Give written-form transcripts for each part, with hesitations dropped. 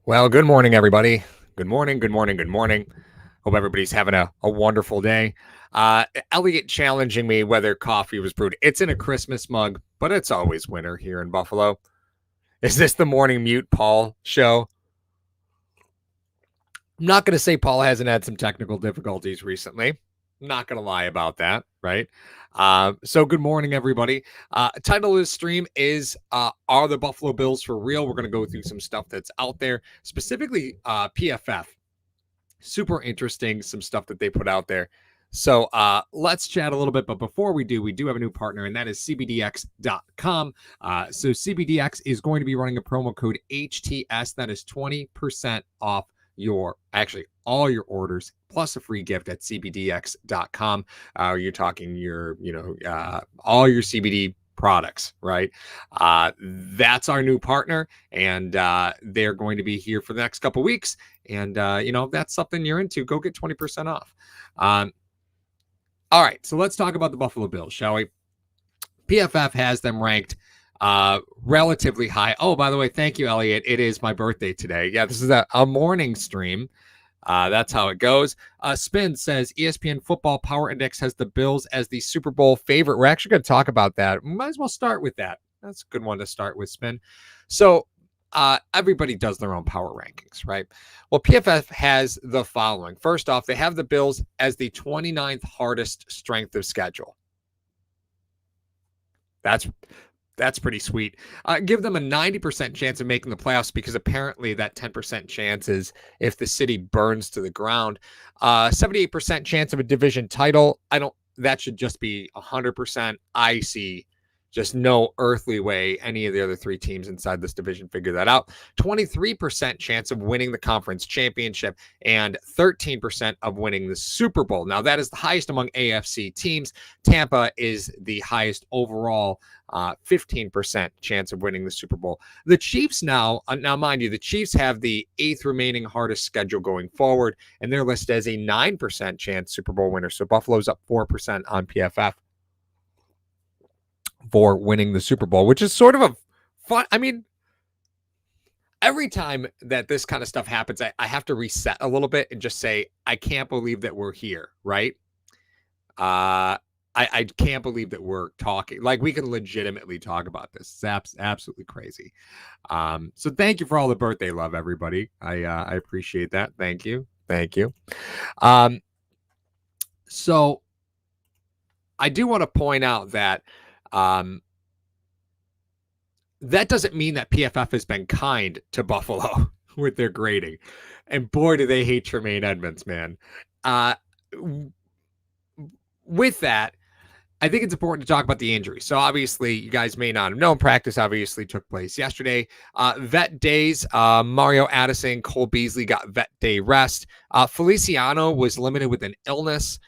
Well, good morning, everybody. Good morning, good morning, good morning. Hope everybody's having a wonderful day. Elliot challenging me whether coffee was brewed. It's in a Christmas mug, but it's always winter here in Buffalo. Is this the Morning Mute Paul show? I'm not going to say Paul hasn't had some technical difficulties recently. I'm not going to lie about that, right? So good morning, everybody. Title of this stream is Are the Buffalo Bills for Real? We're going to go through some stuff that's out there, specifically PFF. Super interesting, some stuff that they put out there. So let's chat a little bit. But before we do have a new partner, and that is CBDX.com. So CBDX is going to be running a promo code HTS. That is 20% off all your orders plus a free gift at CBDX.com. You're talking all your CBD products, right? That's our new partner, and they're going to be here for the next couple weeks. And if that's something you're into, go get 20% off. All right, so let's talk about the Buffalo Bills, shall we? PFF has them ranked relatively high. Oh, by the way, thank you, Elliot. It is my birthday today. Yeah, this is a morning stream. That's how it goes. Spin says ESPN Football Power Index has the Bills as the Super Bowl favorite. We're actually going to talk about that. We might as well start with that. That's a good one to start with, Spin. So everybody does their own power rankings, right? Well, PFF has the following. First off, they have the Bills as the 29th hardest strength of schedule. That's pretty sweet. Give them a 90% chance of making the playoffs because apparently that 10% chance is if the city burns to the ground. 78% chance of a division title. That should just be 100%. I see just no earthly way any of the other three teams inside this division figure that out. 23% chance of winning the conference championship and 13% of winning the Super Bowl. Now, that is the highest among AFC teams. Tampa is the highest overall, 15% chance of winning the Super Bowl. The Chiefs now, mind you, the Chiefs have the 8th remaining hardest schedule going forward, and they're listed as a 9% chance Super Bowl winner. So Buffalo's up 4% on PFF for winning the Super Bowl, which is sort of a fun. I mean, every time that this kind of stuff happens, I have to reset a little bit and just say, I can't believe that we're here, right? I can't believe that we're talking. Like, we can legitimately talk about this. It's absolutely crazy. So thank you for all the birthday love, everybody. I appreciate that. Thank you. So I do want to point out that that doesn't mean that PFF has been kind to Buffalo with their grading. And boy, do they hate Tremaine Edmonds, man. With that, I think it's important to talk about the injury. So obviously, you guys may not have known, practice obviously took place yesterday. Vet days, Mario Addison, Cole Beasley got vet day rest. Feliciano was limited with an illness.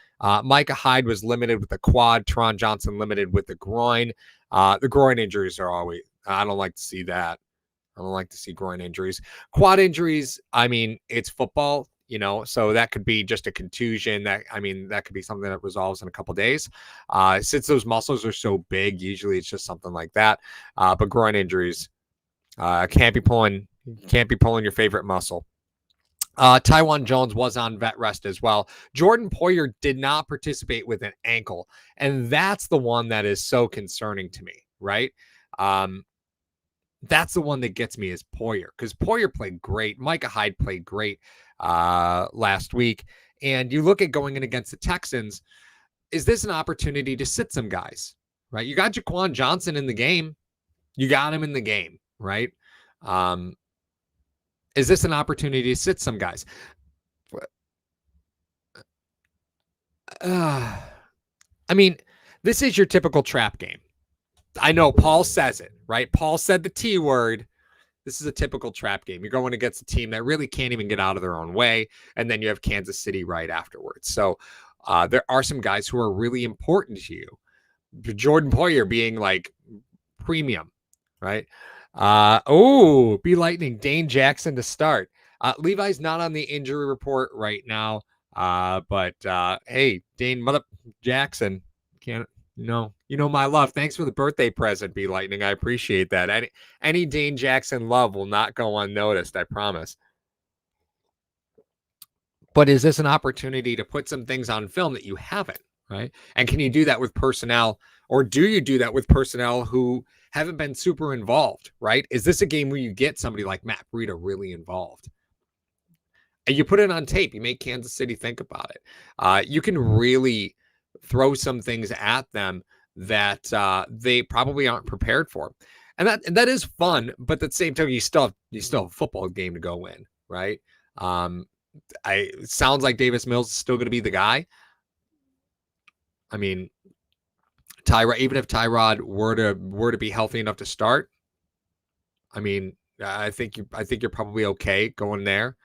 Micah Hyde was limited with the quad. Teron Johnson limited with the groin. The groin injuries are always, I don't like to see that. I don't like to see groin injuries. Quad injuries, I mean, it's football, so that could be just a contusion. That could be something that resolves in a couple days. Since those muscles are so big, usually it's just something like that. But groin injuries, can't be pulling your favorite muscle. Taiwan Jones was on vet rest as well. Jordan Poyer did not participate with an ankle, and that's the one that is so concerning to me, right? That's the one that gets me is Poyer, because Poyer played great. Micah Hyde played great last week. And you look at going in against the Texans, is this an opportunity to sit some guys, right? You got Jaquan Johnson in the game. You got him in the game, right? Is this an opportunity to sit some guys? This is your typical trap game. I know Paul says it, right? Paul said the T word. This is a typical trap game. You're going against a team that really can't even get out of their own way. And then you have Kansas City right afterwards. So there are some guys who are really important to you. Jordan Poyer being like premium, right? Be Lightning, Dane Jackson to start. Levi's not on the injury report right now. But hey, Dane Jackson, my love. Thanks for the birthday present, B Lightning. I appreciate that. Any Dane Jackson love will not go unnoticed, I promise. But is this an opportunity to put some things on film that you haven't, right? And can you do that with personnel, or do you do that with personnel who haven't been super involved, right? Is this a game where you get somebody like Matt Breida really involved? And you put it on tape. You make Kansas City think about it. You can really throw some things at them that they probably aren't prepared for, and that is fun. But at the same time, you still have a football game to go win, right? It sounds like Davis Mills is still going to be the guy. I mean, Tyrod, even if Tyrod were to be healthy enough to start, I mean, I think you're probably okay going there.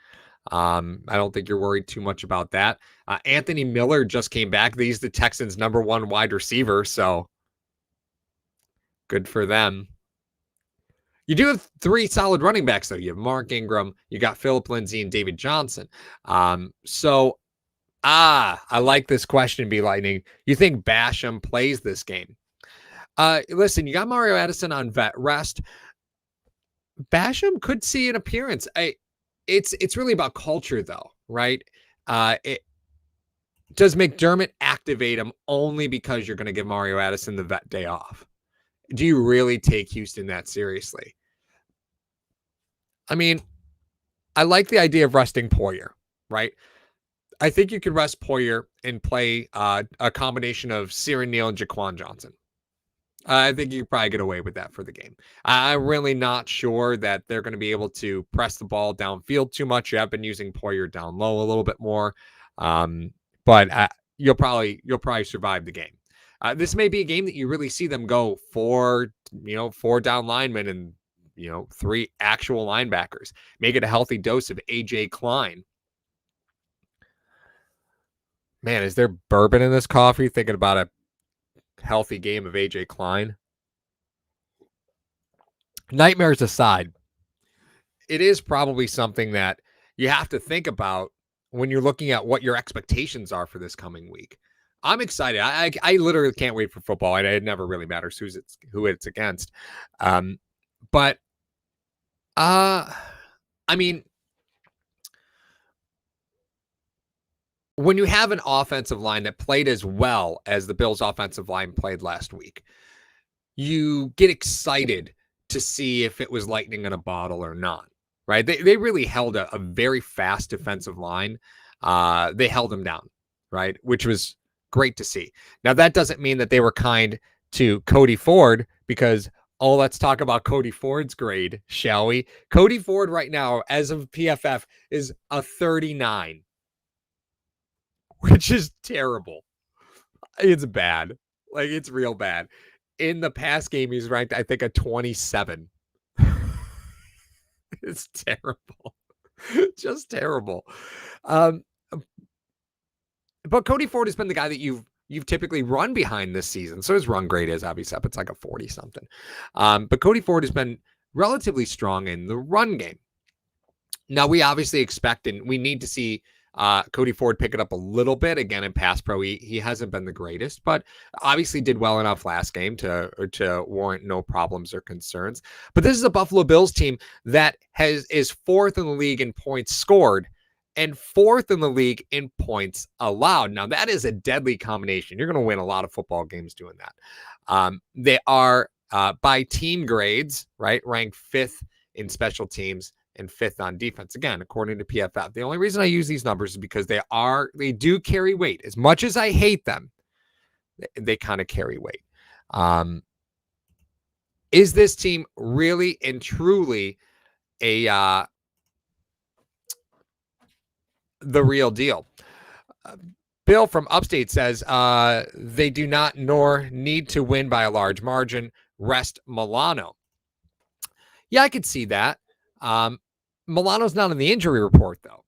I don't think you're worried too much about that. Anthony Miller just came back. He's the Texans' #1 wide receiver, so good for them. You do have 3 solid running backs, though. You have Mark Ingram, you got Phillip Lindsay, and David Johnson. So I like this question, B Lightning. You think Basham plays this game? Listen, you got Mario Addison on vet rest. Basham could see an appearance. It's really about culture, though, right? Does McDermott activate him only because you're going to give Mario Addison the vet day off? Do you really take Houston that seriously? I mean, I like the idea of resting Poyer, right? I think you could rest Poyer and play a combination of Siran Neal and Jaquan Johnson. I think you could probably get away with that for the game. I'm really not sure that they're going to be able to press the ball downfield too much. You have been using Poyer down low a little bit more, but you'll probably survive the game. This may be a game that you really see them go 4 down linemen and 3 actual linebackers. Make it a healthy dose of AJ Klein. Man, is there bourbon in this coffee? Thinking about a healthy game of AJ Klein. Nightmares aside, it is probably something that you have to think about when you're looking at what your expectations are for this coming week. I'm excited. I literally can't wait for football. It never really matters who it's against. But I mean, when you have an offensive line that played as well as the Bills' offensive line played last week, you get excited to see if it was lightning in a bottle or not, right? They really held a very fast defensive line. They held them down, right? Which was great to see. Now, that doesn't mean that they were kind to Cody Ford because, let's talk about Cody Ford's grade, shall we? Cody Ford right now, as of PFF, is a 39. Which is terrible. It's bad. Like, it's real bad. In the past game, he's ranked, I think, a 27. It's terrible. Just terrible. But Cody Ford has been the guy that you've typically run behind this season. So his run grade is obviously up. It's like a 40-something. But Cody Ford has been relatively strong in the run game. Now, we obviously expect and we need to see Cody Ford pick it up a little bit. Again, in pass pro, he hasn't been the greatest, but obviously did well enough last game to warrant no problems or concerns. But this is a Buffalo Bills team that is 4th in the league in points scored and 4th in the league in points allowed. Now, that is a deadly combination. You're going to win a lot of football games doing that. They are, by team grades, right, ranked 5th in special teams and 5th on defense. Again, according to PFF. The only reason I use these numbers is because they do carry weight. As much as I hate them, they kind of carry weight. Is this team really and truly the real deal? Bill from Upstate says they do not nor need to win by a large margin. Rest Milano. Yeah, I could see that. Milano's not on the injury report, though.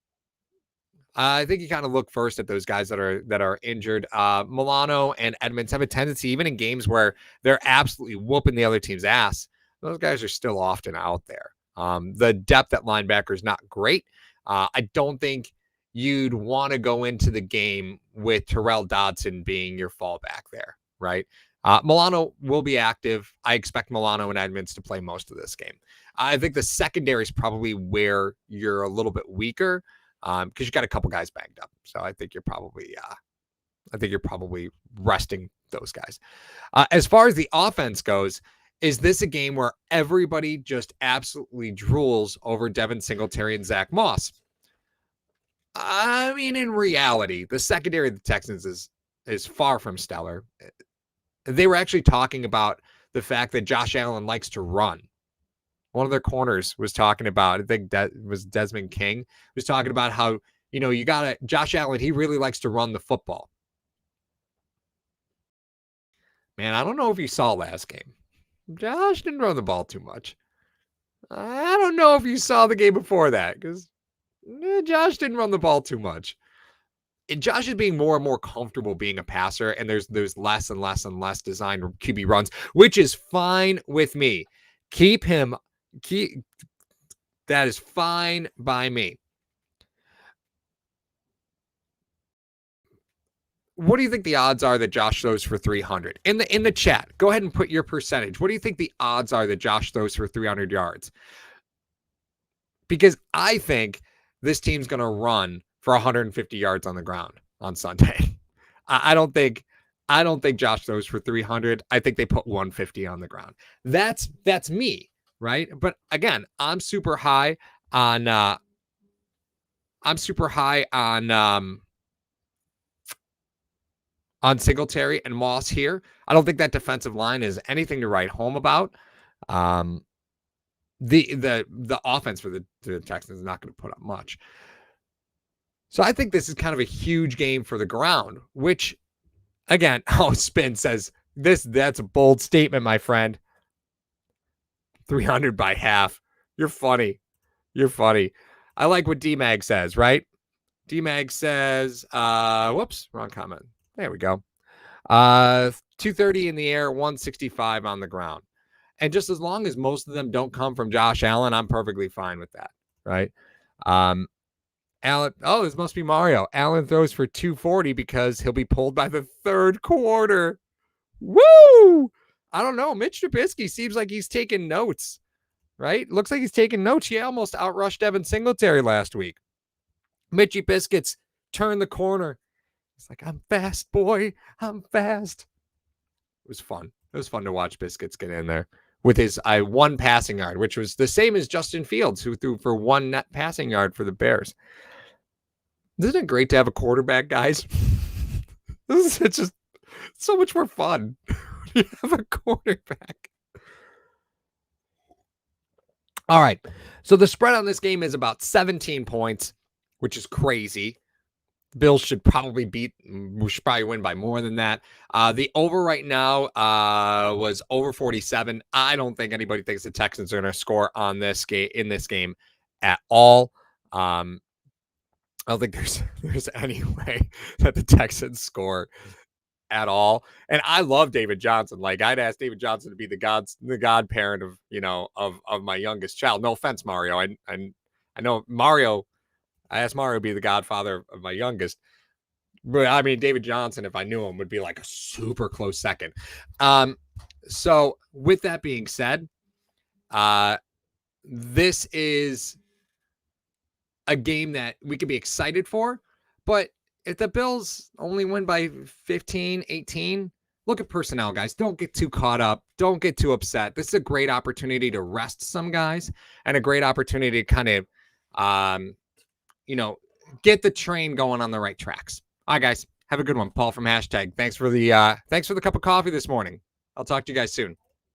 I think you kind of look first at those guys that are injured. Milano and Edmonds have a tendency, even in games where they're absolutely whooping the other team's ass, those guys are still often out there. The depth at linebacker is not great. I don't think you'd want to go into the game with Terrell Dodson being your fallback there, right? Milano will be active. I expect Milano and Edmonds to play most of this game. I think the secondary is probably where you're a little bit weaker. because you got a couple guys banged up. So I think you're probably resting those guys. As far as the offense goes, is this a game where everybody just absolutely drools over Devin Singletary and Zach Moss? I mean, in reality, the secondary of the Texans is far from stellar. They were actually talking about the fact that Josh Allen likes to run. One of their corners was talking about, I think that was Desmond King, was talking about how, Josh Allen, he really likes to run the football. Man, I don't know if you saw last game. Josh didn't run the ball too much. I don't know if you saw the game before that, because Josh didn't run the ball too much. And Josh is being more and more comfortable being a passer, and there's less and less and less designed QB runs, which is fine with me. That is fine by me. What do you think the odds are that Josh throws for 300? In the chat, go ahead and put your percentage. What do you think the odds are that Josh throws for 300 yards? Because I think this team's going to run for 150 yards on the ground on Sunday. I don't think Josh throws for 300. I think they put 150 on the ground. That's me, right? But again, I'm super high on Singletary and Moss here. I don't think that defensive line is anything to write home about. The offense for the Texans is not going to put up much. So I think this is kind of a huge game for the ground, which, again, Spin says, that's a bold statement, my friend. 300 by half. You're funny. I like what Dmag says, right? Dmag says, whoops, wrong comment. There we go. 230 in the air, 165 on the ground. And just as long as most of them don't come from Josh Allen, I'm perfectly fine with that, right? Allen, this must be Mario. Allen throws for 240 because he'll be pulled by the third quarter. Woo! I don't know. Mitch Trubisky seems like he's taking notes, right? Looks like he's taking notes. He almost outrushed Devin Singletary last week. Mitchy Biscuits turned the corner. He's like, I'm fast, boy. I'm fast. It was fun. It was fun to watch Biscuits get in there with his one passing yard, which was the same as Justin Fields, who threw for one net passing yard for the Bears. Isn't it great to have a quarterback, guys? It's just so much more fun. You have a quarterback. All right. So the spread on this game is about 17 points, which is crazy. The Bills should probably win by more than that. The over right now was over 47. I don't think anybody thinks the Texans are going to score on this game at all. I don't think there's any way that the Texans score at all. And I love David Johnson. Like, I'd ask David Johnson to be the godparent of my youngest child. No offense, Mario. I know Mario. I asked Mario to be the godfather of my youngest. But I mean, David Johnson, if I knew him, would be like a super close second. So with that being said, this is a game that we could be excited for, but if the Bills only win by 15, 18, look at personnel, guys. Don't get too caught up. Don't get too upset. This is a great opportunity to rest some guys and a great opportunity to kind of, get the train going on the right tracks. All right, guys. Have a good one. Paul from #. Thanks for the cup of coffee this morning. I'll talk to you guys soon.